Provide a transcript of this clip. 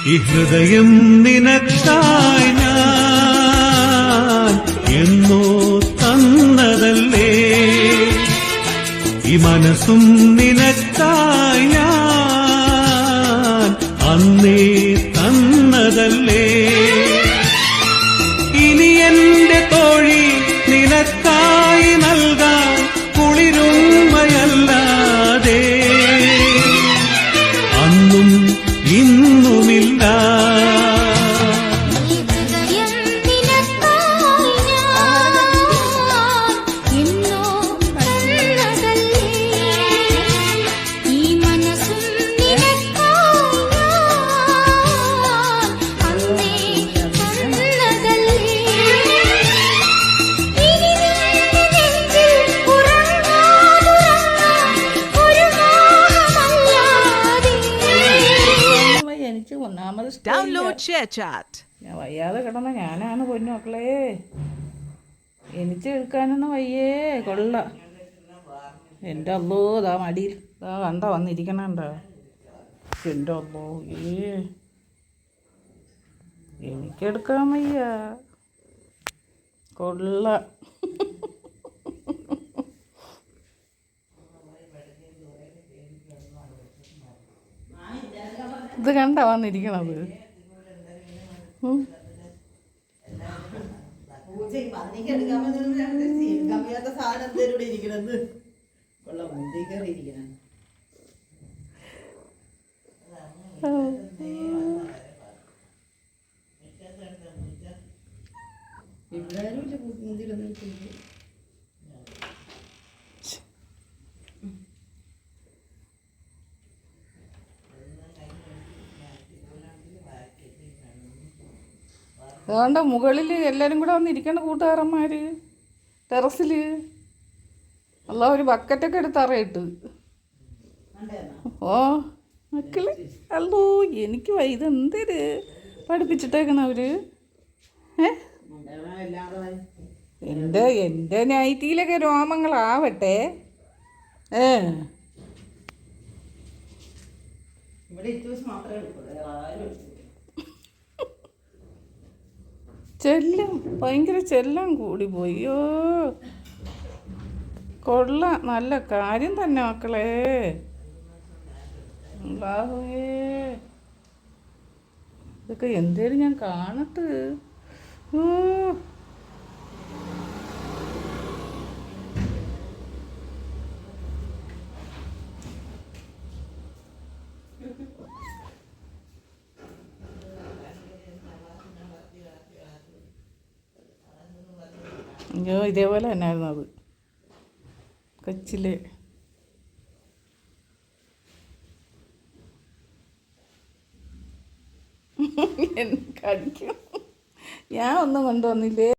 ഈ ഹൃദയം നിനക്കായി ഞാൻ എന്നോ തന്നതല്ലേ, ഈ മനസ്സും നിനക്കായി ഞാൻ അന്നേ തന്നതല്ലേ. ഇനി എന്റെ തോഴി നിനക്കായി നൽകാൻ കുളിരുമ്മയല്ലാതെ അന്നും ഇന്നുമില്ല. Download ShareChat. ഞാൻ വയ്യാതെ കിടന്ന ഞാനാണ് പൊന്നു മക്കളെ, എനിക്ക് എടുക്കാനൊന്നും വയ്യേ. കൊള്ള എൻ്റെ അല്ലോ, ഇതാ മടിയിൽ ഇതാ കണ്ട വന്നിരിക്കണണ്ട. എൻ്റെ അല്ലോ, എനിക്കെടുക്കാൻ വയ്യ. കൊള്ള ഇത് കണ്ട വന്നിരിക്കണത്. അതുകൊണ്ട് മുകളിൽ എല്ലാവരും കൂടെ വന്നിരിക്കേണ്ട കൂട്ടുകാരന്മാർ ടെറസിൽ. അല്ല, ഒരു ബക്കറ്റൊക്കെ എടുത്ത് അറിയിട്ട്. ഓ മക്കള്, അല്ലോ എനിക്ക് ഇതെന്തൊരു പഠിപ്പിച്ചിട്ടേക്കണവർ. എൻ്റെ നൈറ്റിയിലൊക്കെ രോമങ്ങളാവട്ടെ. ചെല്ലം ഭയങ്കര ചെല്ലം കൂടി പോയോ. കൊള്ള, നല്ല കാര്യം തന്നെ മക്കളെ. ഇതൊക്കെ എന്തേലും ഞാൻ കാണട്ട്. ഓ അയ്യോ, ഇതേപോലെ തന്നെയായിരുന്നു അത് കച്ചില്. കടിക്കും. ഞാൻ ഒന്നും കൊണ്ടുവന്നില്ലേ.